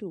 2।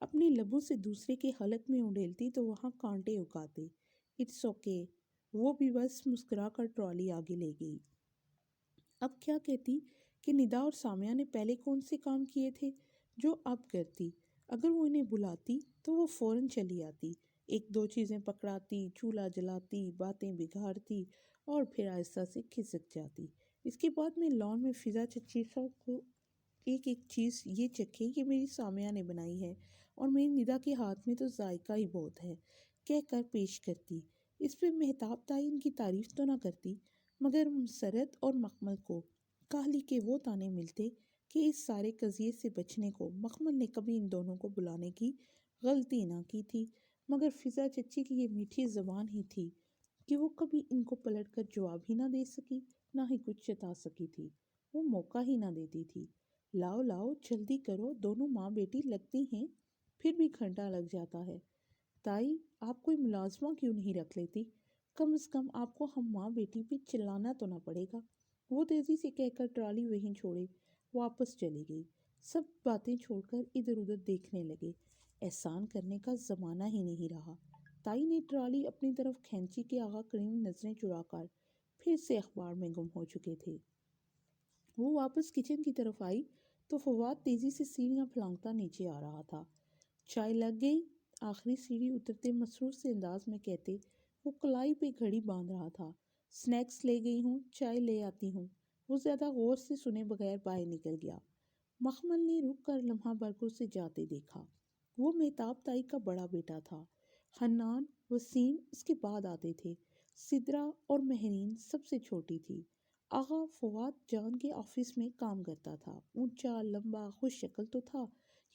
اپنے لبوں سے دوسرے کے حلق میں اڑیلتی تو وہاں کانٹے اگاتے۔ اٹس اوکے، وہ بھی بس مسکرا کر ٹرالی آگے لے گئی۔ اب کیا کہتی کہ ندا اور سامیہ نے پہلے کون سے کام کیے تھے جو اب کرتی؟ اگر وہ انہیں بلاتی تو وہ فوراً چلی آتی، ایک دو چیزیں پکڑاتی، چولہا جلاتی، باتیں بگاڑتی اور پھر آہستہ سے کھسک جاتی۔ اس کے بعد میں لان میں فضا چچی سب کو ایک ایک چیز یہ چکھے کہ میری سامیہ نے بنائی ہے اور میری ندا کے ہاتھ میں تو ذائقہ ہی بہت ہے کہہ کر پیش کرتی۔ اس پہ مہتاب تائی ان کی تعریف تو نہ کرتی، مگر مسرت اور مخمل کو کاہلی کے وہ تانے ملتے کہ اس سارے قضیے سے بچنے کو مخمل نے کبھی ان دونوں کو بلانے کی غلطی نہ کی تھی، مگر فضا چچی کی یہ میٹھی زبان ہی تھی کہ وہ کبھی ان کو پلٹ کر جواب ہی نہ دے سکی، نہ ہی کچھ چتا سکی تھی۔ وہ موقع ہی نہ دیتی تھی۔ لاؤ لاؤ جلدی کرو، دونوں ماں بیٹی لگتی ہیں، پھر بھی گھنٹہ لگ جاتا ہے۔ تائی آپ کوئی ملازمہ کیوں نہیں رکھ لیتی؟ کم از کم آپ کو ہم ماں بیٹی پہ چلانا تو نہ پڑے گا۔ وہ تیزی سے کہہ کر ٹرالی وہیں چھوڑے واپس چلی گئی۔ سب باتیں چھوڑ کر ادھر ادھر دیکھنے لگے۔ احسان کرنے کا زمانہ ہی نہیں رہا۔ تائی نے ٹرالی اپنی طرف کھینچی کہ آغا کریم نظریں چرا کر پھر سے اخبار میں گم ہو چکے تھے۔ وہ واپس کچن کی طرف آئی تو فواد تیزی سے سیڑھیاں پھلانگتا نیچے آ رہا تھا۔ چائے لگ گئی؟ آخری سیڑھی اترتے مسرور سے انداز میں کہتے وہ کلائی پہ گھڑی باندھ رہا تھا۔ سنیکس لے گئی ہوں، چائے لے آتی ہوں۔ وہ زیادہ غور سے سنے بغیر باہر نکل گیا۔ مخمل نے رک کر لمحہ بھر کو اسے جاتے دیکھا۔ وہ مہتاب تائی کا بڑا بیٹا تھا۔ حنان، وسیم اس کے بعد آتے تھے۔ سدرا اور مہرین سب سے چھوٹی تھی۔ آغا فواد جان کے آفس میں کام کرتا تھا۔ اونچا، لمبا، خوش شکل تو تھا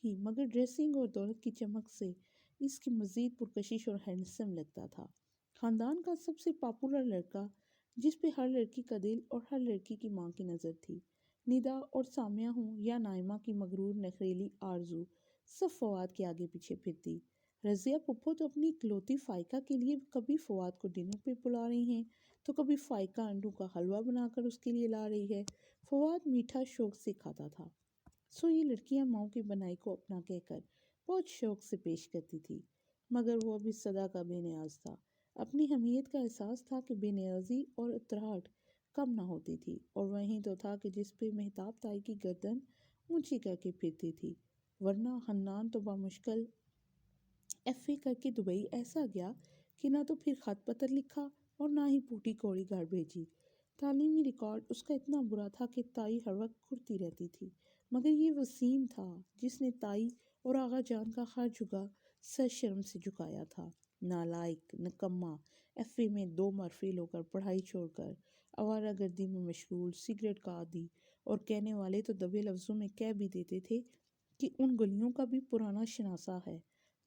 ہی، مگر ڈریسنگ اور دولت کی چمک سے اس کی مزید پرکشش اور ہینڈسم لگتا تھا۔ خاندان کا سب سے پاپولر لڑکا، جس پہ ہر لڑکی کا دل اور ہر لڑکی کی ماں کی نظر تھی۔ ندا اور سامیہ ہوں یا نائمہ کی مغرور نخریلی آرزو، سب فواد کے آگے پیچھے پھرتی۔ رضیہ پھپھو تو اپنی اکلوتی فائقہ کے لیے کبھی فواد کو ڈنر پہ بلا رہی ہیں تو کبھی فائقہ انڈوں کا حلوہ بنا کر اس کے لیے لا رہی ہے۔ فواد میٹھا شوق سے کھاتا تھا، سو یہ لڑکیاں ماؤں کی بنائی کو اپنا کہہ کر بہت شوق سے پیش کرتی تھی، مگر وہ ابھی صدا کا بے نیاز تھا۔ اپنی حمیت کا احساس تھا کہ بے نیازی اور اتراہٹ کم نہ ہوتی تھی، اور وہیں تو تھا کہ جس پہ مہتاب تائی کی گردن اونچی کر کے پھرتی تھی، ورنہ حنان تو بامشکل ایف اے کر کے دبئی ایسا گیا کہ نہ تو پھر خط پتر لکھا اور نہ ہی پوٹی کوڑی گھر بھیجی۔ تعلیمی ریکارڈ اس کا اتنا برا تھا کہ تائی ہر وقت کھرتی رہتی تھی، مگر یہ وسیم تھا جس نے تائی اور آغا جان کا ہر جگہ سر شرم سے جھکایا تھا۔ نالائق، نکما، ایف اے میں 2 بار فیل ہو کر پڑھائی چھوڑ کر آوارہ گردی میں مشغول، سگریٹ کا عادی، اور کہنے والے تو دبے لفظوں میں کہہ بھی دیتے تھے کہ ان گلیوں کا بھی پرانا شناسہ ہے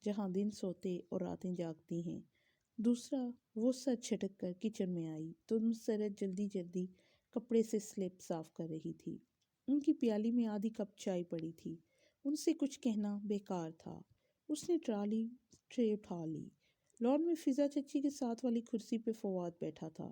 جہاں دن سوتے اور راتیں جاگتی ہیں۔ دوسرا، وہ سر چھٹک کر کچن میں آئی تو مسرت جلدی جلدی کپڑے سے سلیب صاف کر رہی تھی۔ ان کی پیالی میں آدھی کپ چائے پڑی تھی۔ ان سے کچھ کہنا بیکار تھا۔ اس نے ٹرے اٹھا لی۔ لان میں فضا چچی کے ساتھ والی کرسی پہ فواد بیٹھا تھا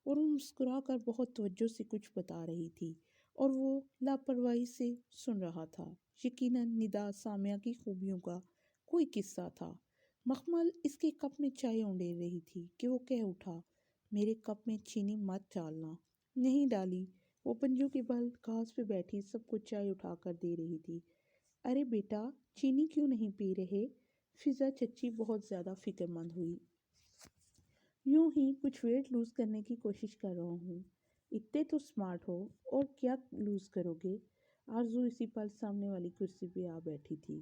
اور وہ مسکرا کر بہت توجہ سے کچھ بتا رہی تھی اور وہ لاپرواہی سے سن رہا تھا۔ یقیناً ندا سامیہ کی خوبیوں کا کوئی قصہ تھا۔ مخمل اس کے کپ میں چائے اونڈیل رہی تھی کہ وہ کہہ اٹھا، میرے کپ میں چینی مت ڈالنا۔ نہیں ڈالی۔ وہ پنجوں کے بل گھاس پہ بیٹھی سب کو چائے اٹھا کر دے رہی تھی۔ ارے بیٹا، چینی کیوں نہیں پی رہے؟ فضا چچی بہت زیادہ فکر مند ہوئی۔ یوں ہی کچھ ویٹ لوز کرنے کی کوشش کر رہا ہوں۔ اتنے تو سمارٹ ہو، اور کیا لوز کرو گے؟ آرزو اسی پل سامنے والی کرسی پہ آ بیٹھی تھی۔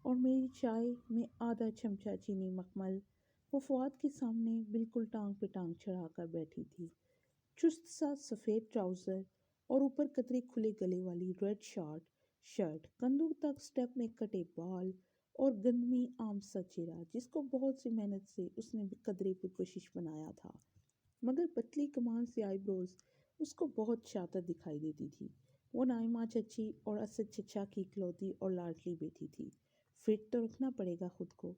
اور میری چائے میں آدھا چمچہ چینی۔ مخمل، وہ فواد کے سامنے بالکل ٹانگ پہ ٹانگ چڑھا کر بیٹھی تھی۔ چست سا سفید ٹراؤزر اور اوپر قطرے کھلے گلے والی ریڈ شرٹ، کندھوں تک سٹیپ میں کٹے بال اور گندمی عام سا چہرہ جس کو بہت سی محنت سے اس نے قدرے پرکشش بنایا تھا، مگر پتلی کمان سے آئی بروز اس کو بہت شاطر دکھائی دیتی تھی۔ وہ نائمہ چچی اور اسد چچا کی اکلوتی اور لاڈلی بیٹی تھی۔ فٹ تو رکھنا پڑے گا خود کو۔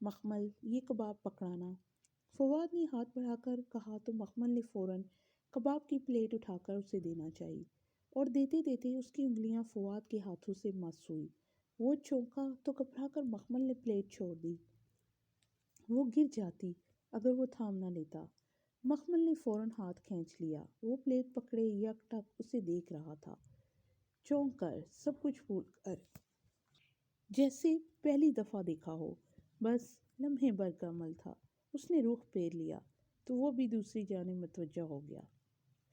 مخمل، یہ کباب پکڑانا۔ فواد نے ہاتھ بڑھا کر کہا تو مخمل نے فوراً کباب کی پلیٹ اٹھا کر اسے دینا چاہی، اور دیتے دیتے اس کی انگلیاں فواد کے ہاتھوں سے مس ہوئی۔ وہ چونکا تو گھبرا کر مخمل نے پلیٹ چھوڑ دی۔ وہ گر جاتی اگر وہ تھام نہ لیتا۔ مخمل نے فوراً ہاتھ کھینچ لیا۔ وہ پلیٹ پکڑے یک ٹک اسے دیکھ رہا تھا، چونک کر، سب کچھ بھول کر، جیسے پہلی دفعہ دیکھا ہو۔ بس لمحے بھر کا عمل تھا۔ اس نے رخ پھیر لیا تو وہ بھی دوسری جانب متوجہ ہو گیا۔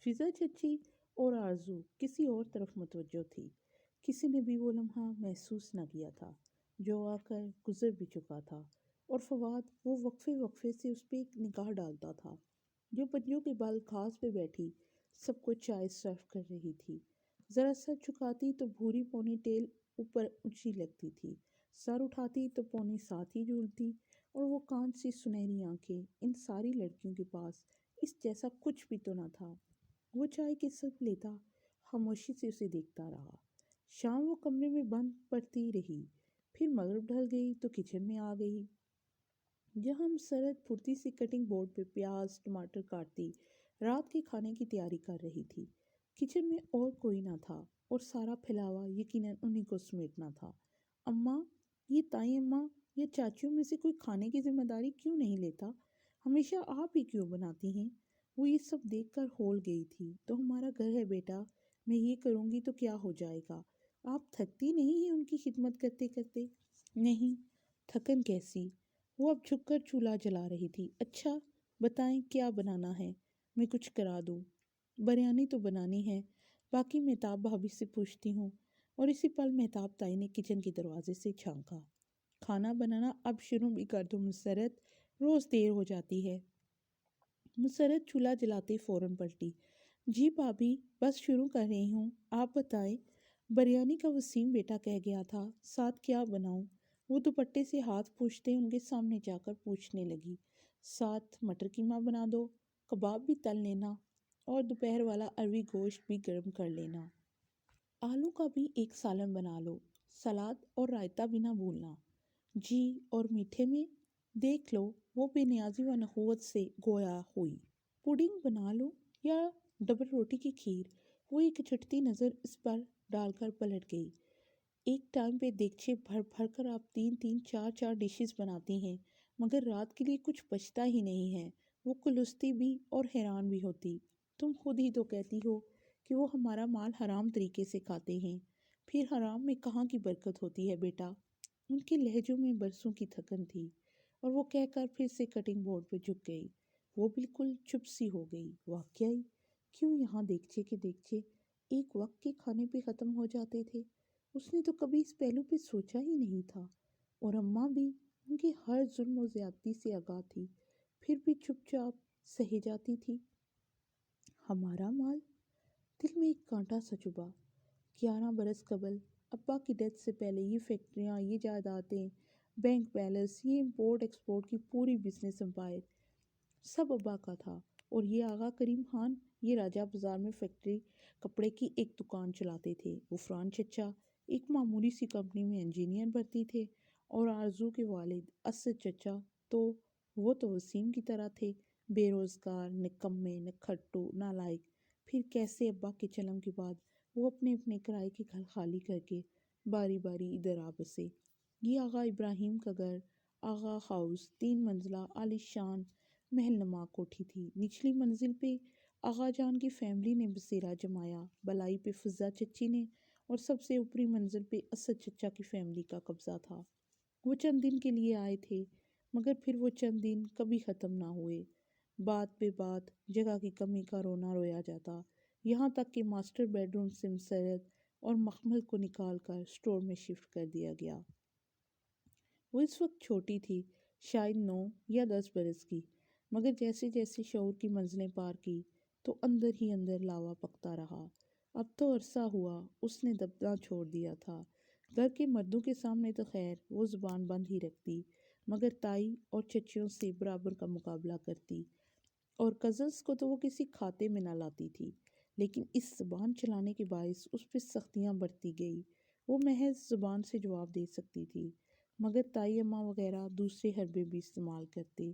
فضا چچی اور آرزو کسی اور طرف متوجہ تھی۔ کسی نے بھی وہ لمحہ محسوس نہ کیا تھا جو آ کر گزر بھی چکا تھا، اور فواد وہ وقفے وقفے سے اس پہ ایک نگاہ ڈالتا تھا جو پنجوں کے بال گھاس پہ بیٹھی سب کو چائے سرو کر رہی تھی۔ ذرا سر جھکاتی تو بھوری پونی ٹیل اوپر اونچی لگتی تھی، سر اٹھاتی تو پونی ساتھ ہی جھولتی، اور وہ کانچ سی سنہری آنکھیں۔ ان ساری لڑکیوں کے پاس اس جیسا کچھ بھی تو نہ تھا۔ وہ چائے کی سپ لیتا خاموشی سے اسے دیکھتا رہا۔ شام وہ کمرے میں بند پڑتی رہی، پھر مغرب ڈھل گئی تو کچن میں آ گئی، جہاں مسرت پھرتی سے کٹنگ بورڈ پہ پیاز ٹماٹر کاٹتی رات کے کھانے کی تیاری کر رہی تھی۔ کچن میں اور کوئی نہ تھا، اور سارا پھیلاوا یقیناً انہی کو سمیٹنا تھا۔ اماں، یہ تائی اماں یا چاچیوں میں سے کوئی کھانے کی ذمہ داری کیوں نہیں لیتا؟ ہمیشہ آپ ہی کیوں بناتی ہیں؟ وہ یہ سب دیکھ کر ہول گئی تھی۔ تو ہمارا گھر ہے بیٹا، میں یہ کروں گی تو کیا ہو جائے گا؟ آپ تھکتی نہیں ہیں ان کی خدمت کرتے کرتے؟ نہیں، تھکن کیسی؟ وہ اب جھک کر چولہا جلا رہی تھی۔ اچھا بتائیں کیا بنانا ہے، میں کچھ کرا دوں؟ بریانی تو بنانی ہے، باقی مہتاب بھابھی سے پوچھتی ہوں۔ اور اسی پل مہتاب تائی نے کچن کے دروازے سے جھانکا۔ کھانا بنانا اب شروع بھی کر دو مسرت، روز دیر ہو جاتی ہے۔ مسرت چولہا جلاتے فوراً پلٹی۔ جی بھابھی، بس شروع کر رہی ہوں، آپ بتائیں۔ بریانی کا وسیم بیٹا کہہ گیا تھا، ساتھ کیا بناؤں؟ وہ دوپٹے سے ہاتھ پوچھتے ان کے سامنے جا کر پوچھنے لگی۔ ساتھ مٹر قیمہ بنا دو، کباب بھی تل لینا، اور دوپہر والا اروی گوشت بھی گرم کر لینا۔ آلو کا بھی ایک سالن بنا لو، سلاد اور رائتا بھی نہ بھولنا۔ جی، اور میٹھے میں؟ دیکھ لو، وہ بے نیازی و نخوت سے گویا ہوئی۔ پوڈنگ بنا لو یا ڈبل روٹی کی کھیر؟ وہ ایک چٹتی نظر اس پر ڈال کر پلٹ گئی۔ ایک ٹائم پہ دیگچے بھر بھر کر آپ 3 4 ڈشز بناتی ہیں، مگر رات کے لیے کچھ بچتا ہی نہیں ہے۔ وہ کلستی بھی اور حیران بھی ہوتی۔ تم خود ہی تو کہتی ہو کہ وہ ہمارا مال حرام طریقے سے کھاتے ہیں، پھر حرام میں کہاں کی برکت ہوتی ہے بیٹا؟ ان کے لہجوں میں برسوں کی تھکن تھی، اور وہ کہہ کر پھر سے کٹنگ بورڈ پہ جھک گئی۔ وہ بالکل چپ سی ہو گئی۔ واقعی کیوں یہاں دیگچے کے دیگچے ایک وقت کے کھانے پہ ختم ہو جاتے تھے؟ اس نے تو کبھی اس پہلو پہ سوچا ہی نہیں تھا۔ اور اماں بھی ان کے ہر ظلم و زیادتی سے آگاہ تھی، پھر بھی چپ چاپ سہے جاتی تھی۔ ہمارا مال؟ دل میں ایک کانٹا سا چبھا۔ 11 برس قبل ابا کی ڈیتھ سے پہلے یہ فیکٹریاں، یہ جائیدادیں، بینک بیلنس، یہ امپورٹ ایکسپورٹ کی پوری بزنس امپائر سب ابا کا تھا۔ اور یہ آغا کریم خان، یہ راجہ بازار میں فیکٹری کپڑے کی ایک دکان چلاتے تھے۔ غفران چچا ایک معمولی سی کمپنی میں انجینئر بھرتی تھے، اور آرزو کے والد اسد چچا تو وہ تو وسیم کی طرح تھے، بے روزگار، نکمے، نکھٹو، نالائق۔ پھر کیسے ابا کے چلم کے بعد وہ اپنے اپنے کرائے کے گھر خالی کر کے باری باری ادھر آ بسے۔ یہ آغا ابراہیم کا گھر آغا ہاؤس 3 منزلہ عالی شان محل نما کوٹھی تھی۔ نچلی منزل پہ آغا جان کی فیملی نے بسیرا جمایا، بلائی پہ فضہ چچی نے، اور سب سے اوپری منزل پہ اسد چچا کی فیملی کا قبضہ تھا۔ وہ چند دن کے لیے آئے تھے، مگر پھر وہ چند دن کبھی ختم نہ ہوئے۔ بات پہ بات، جگہ کی کمی کا رونا رویا جاتا، یہاں تک کہ ماسٹر بیڈ روم سے مسرت اور مخمل کو نکال کر سٹور میں شفٹ کر دیا گیا۔ وہ اس وقت چھوٹی تھی، شاید 9 یا 10 برس کی، مگر جیسے جیسے شعور کی منزلیں پار کی تو اندر ہی اندر لاوا پکتا رہا۔ اب تو عرصہ ہوا اس نے دبنا چھوڑ دیا تھا۔ گھر کے مردوں کے سامنے تو خیر وہ زبان بند ہی رکھتی، مگر تائی اور چچیوں سے برابر کا مقابلہ کرتی، اور کزنس کو تو وہ کسی کھاتے میں نہ لاتی تھی۔ لیکن اس زبان چلانے کے باعث اس پہ سختیاں بڑھتی گئی۔ وہ محض زبان سے جواب دے سکتی تھی، مگر تائی اماں وغیرہ دوسرے حربے بھی استعمال کرتے۔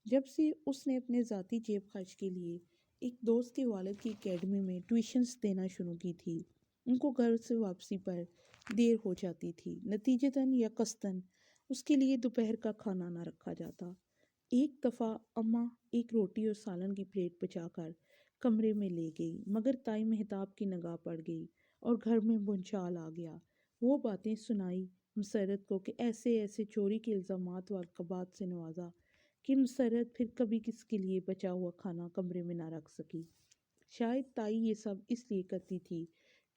جب سے اس نے اپنے ذاتی جیب خرچ کے لیے ایک دوست کے والد کی اکیڈمی میں ٹیوشنز دینا شروع کی تھی، ان کو گھر سے واپسی پر دیر ہو جاتی تھی، نتیجتاً یا قصداً اس کے لیے دوپہر کا کھانا نہ رکھا جاتا۔ ایک دفعہ اماں ایک روٹی اور سالن کی پلیٹ بچا کر کمرے میں لے گئی، مگر تائی مہتاب کی نگاہ پڑ گئی اور گھر میں بھونچال آ گیا۔ وہ باتیں سنائی مسرت کو کہ ایسے ایسے چوری کے الزامات و القابات سے نوازا کہ مسرت پھر کبھی کس کے لیے بچا ہوا کھانا کمرے میں نہ رکھ سکی۔ شاید تائی یہ سب اس لیے کرتی تھی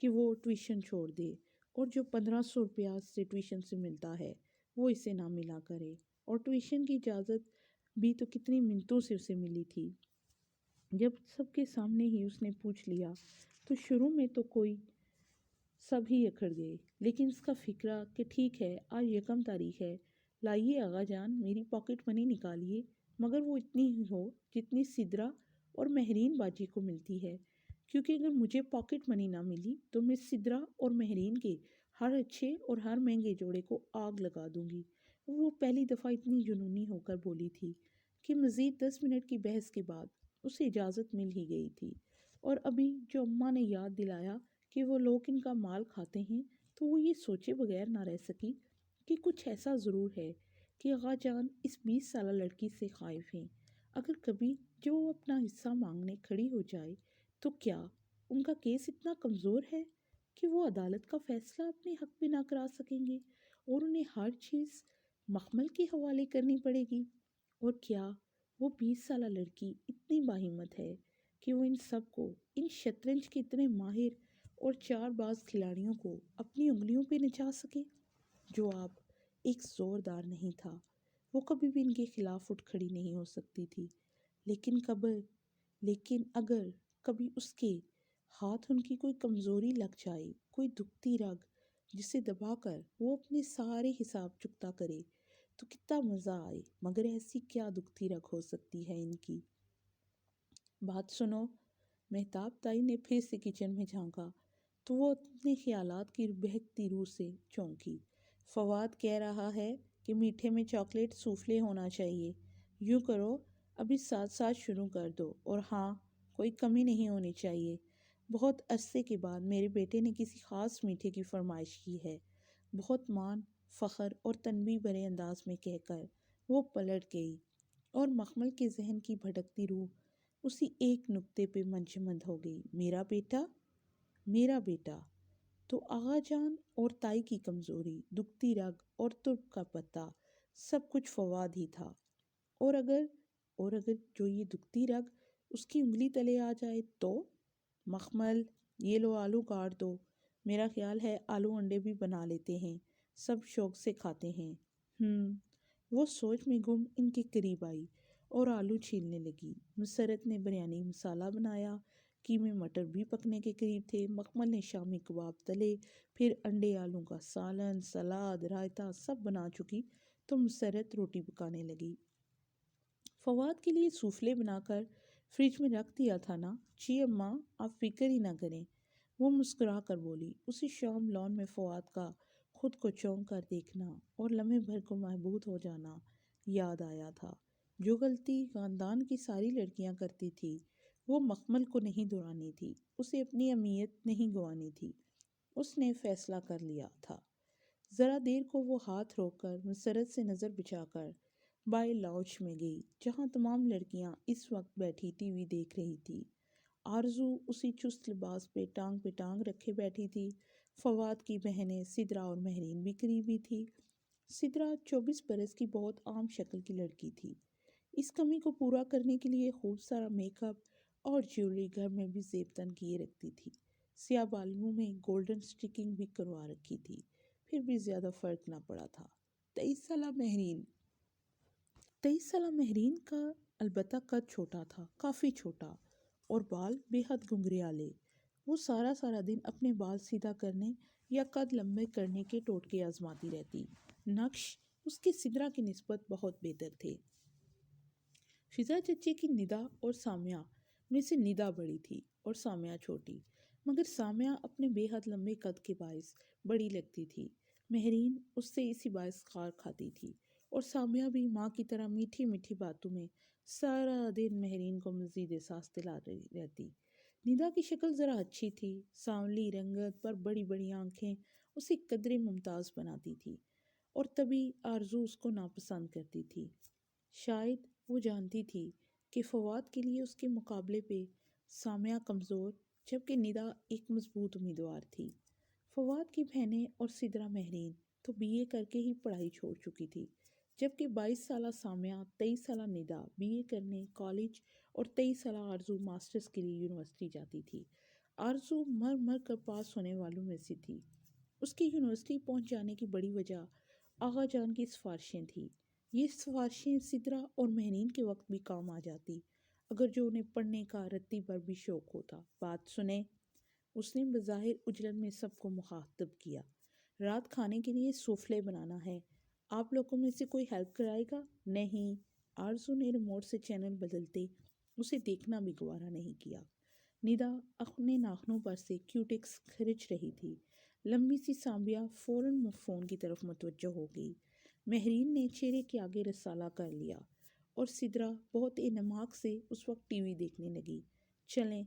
کہ وہ ٹیوشن چھوڑ دے اور جو 1500 روپیہ سے ٹیوشن سے ملتا ہے وہ اسے نہ ملا کرے، اور ٹیوشن کی اجازت بھی تو کتنی منتوں سے اسے ملی تھی۔ جب سب کے سامنے ہی اس نے پوچھ لیا تو شروع میں تو کوئی سب ہی اکھڑ گئے، لیکن اس کا فکرہ کہ ٹھیک ہے آج 1 تاریخ ہے، لائیے آغا جان میری پاکٹ منی نکالیے، مگر وہ اتنی ہی ہو جتنی سدرا اور مہرین باجی کو ملتی ہے، کیونکہ اگر مجھے پاکٹ منی نہ ملی تو میں سدرا اور مہرین کے ہر اچھے اور ہر مہنگے جوڑے کو آگ لگا دوں گی۔ وہ پہلی دفعہ اتنی جنونی ہو کر بولی تھی کہ مزید 10 منٹ کی بحث کے بعد اسے اجازت مل ہی گئی تھی، اور ابھی جو اماں نے یاد دلایا کہ وہ لوگ ان کا مال کھاتے ہیں تو وہ یہ سوچے بغیر نہ رہ سکی کہ کچھ ایسا ضرور ہے کہ آغا جان اس 20 سالہ لڑکی سے خائف ہیں۔ اگر کبھی جو وہ اپنا حصہ مانگنے کھڑی ہو جائے تو کیا ان کا کیس اتنا کمزور ہے کہ وہ عدالت کا فیصلہ اپنے حق میں نہ کرا سکیں گے اور انہیں ہر چیز مخمل کے حوالے کرنی پڑے گی؟ اور کیا وہ 20 سالہ لڑکی اتنی باہمت ہے کہ وہ ان سب کو، ان شطرنج کے اتنے ماہر اور 4 باز کھلاڑیوں کو اپنی انگلیوں پہ نچا سکے؟ جواب ایک زوردار نہیں تھا۔ وہ کبھی بھی ان کے خلاف اٹھ کھڑی نہیں ہو سکتی تھی، لیکن اگر کبھی اس کے ہاتھ ان کی کوئی کمزوری لگ جائے، کوئی دکھتی رگ جسے دبا کر وہ اپنے سارے حساب چکتا کرے تو کتنا مزہ آئے، مگر ایسی کیا دکھتی رگ ہو سکتی ہے ان کی؟ بات سنو۔ مہتاب تائی نے پھر سے کچن میں جھانکا تو وہ اپنے خیالات کی بہکتی روح سے چونکی۔ فواد کہہ رہا ہے کہ میٹھے میں چاکلیٹ سوفلے ہونا چاہیے۔ یوں کرو ابھی ساتھ ساتھ شروع کر دو، اور ہاں کوئی کمی نہیں ہونی چاہیے۔ بہت عرصے کے بعد میرے بیٹے نے کسی خاص میٹھے کی فرمائش کی ہے، بہت مان، فخر اور تنبیہ بھرے انداز میں کہہ کر وہ پلٹ گئی، اور مخمل کے ذہن کی بھٹکتی روح اسی ایک نقطے پہ منجمد ہو گئی۔ میرا بیٹا، میرا بیٹا۔ تو آغا جان اور تائی کی کمزوری، دکھتی رگ اور ترک کا پتہ، سب کچھ فواد ہی تھا۔ اور اگر جو یہ دکھتی رگ اس کی انگلی تلے آ جائے تو؟ مخمل، یہ لو آلو کاٹ دو، میرا خیال ہے آلو انڈے بھی بنا لیتے ہیں، سب شوق سے کھاتے ہیں۔ وہ سوچ میں گم ان کے قریب آئی اور آلو چھیلنے لگی۔ مسرت نے بریانی مسالہ بنایا، قیمے مٹر بھی پکنے کے قریب تھے، مخمل نے شامی کباب تلے، پھر انڈے آلو کا سالن، سلاد، رائتا سب بنا چکی تو مسرت روٹی پکانے لگی۔ فواد کے لیے سوفلے بنا کر فریج میں رکھ دیا تھا نا؟ جی اماں، آپ فکر ہی نہ کریں، وہ مسکرا کر بولی۔ اسی شام لان میں فواد کا خود کو چونک کر دیکھنا اور لمحے بھر کو محبوط ہو جانا یاد آیا تھا۔ جو غلطی خاندان کی ساری لڑکیاں کرتی تھی وہ مخمل کو نہیں دہرانی تھی، اسے اپنی اہمیت نہیں گنوانی تھی۔ اس نے فیصلہ کر لیا تھا۔ ذرا دیر کو وہ ہاتھ روک کر مسرت سے نظر بچا کر بائیں لاؤنج میں گئی، جہاں تمام لڑکیاں اس وقت بیٹھی ٹی وی دیکھ رہی تھی۔ آرزو اسی چست لباس پہ ٹانگ رکھے بیٹھی تھی۔ فواد کی بہنیں سدرا اور مہرین بھی قریبی تھی۔ سدرا 24 برس کی بہت عام شکل کی لڑکی تھی۔ اس کمی کو پورا کرنے کے لیے خوب سارا میک اپ اور جیولری گھر میں بھی زیب تن کیے رکھتی تھی۔ سیاہ بالوں میں گولڈن سٹرکنگ بھی کروا رکھی تھی، پھر بھی زیادہ فرق نہ پڑا تھا۔ 23 سالہ مہرین کا البتہ قد چھوٹا تھا، کافی چھوٹا، اور بال بے حد گھنگریالے۔ وہ سارا دن اپنے بال سیدھا کرنے یا قد لمبے کرنے کے ٹوٹکے آزماتی رہتی۔ نقش اس کے سدرا کی نسبت بہت بہتر تھے۔ فضا چچے کی ندا اور سامیہ میں سے ندا بڑی تھی اور سامیہ چھوٹی، مگر سامیہ اپنے بے حد لمبے قد کے باعث بڑی لگتی تھی۔ مہرین اس سے اسی باعث خار کھاتی تھی، اور سامیہ بھی ماں کی طرح میٹھی میٹھی باتوں میں سارا دن مہرین کو مزید احساس دلا رہتی۔ ندا کی شکل ذرا اچھی تھی، سانولی رنگت پر بڑی بڑی آنکھیں اسے قدرے ممتاز بناتی تھی اور تبھی آرزو اس کو ناپسند کرتی تھی۔ شاید وہ جانتی تھی کہ فواد کے لیے اس کے مقابلے پہ سامیہ کمزور جبکہ ندا ایک مضبوط امیدوار تھی۔ فواد کی بہنیں اور سدرا مہرین تو بی اے کر کے ہی پڑھائی چھوڑ چکی تھی، جبکہ 22 سالہ سامیہ، 23 سالہ ندا بی اے کرنے کالج اور 23 سالہ آرزو ماسٹرز کے لیے یونیورسٹی جاتی تھی۔ آرزو مر مر کر پاس ہونے والوں میں سے تھی۔ اس کی یونیورسٹی پہنچ جانے کی بڑی وجہ آغا جان کی سفارشیں تھیں۔ یہ سفارشیں سدرا اور مہرین کے وقت بھی کام آ جاتی اگر جو انہیں پڑھنے کا رتی پر بھی شوق ہوتا۔ بات سنیں، اس نے بظاہر اجلت میں سب کو مخاطب کیا، رات کھانے کے لیے سوفلے بنانا ہے، آپ لوگوں میں سے کوئی ہیلپ کرائے گا؟ نہیں۔ آرزو نے ریموٹ سے چینل بدلتے اسے دیکھنا بھی گوارا نہیں کیا۔ ندا اپنے ناخنوں پر سے کیوٹکس کھرچ رہی تھی۔ لمبی سی سانبیا فوراً فون کی طرف متوجہ ہو گئی۔ مہرین نے چہرے کے آگے رسالہ کر لیا اور سدرا بہت انماق سے اس وقت ٹی وی دیکھنے لگی۔ چلیں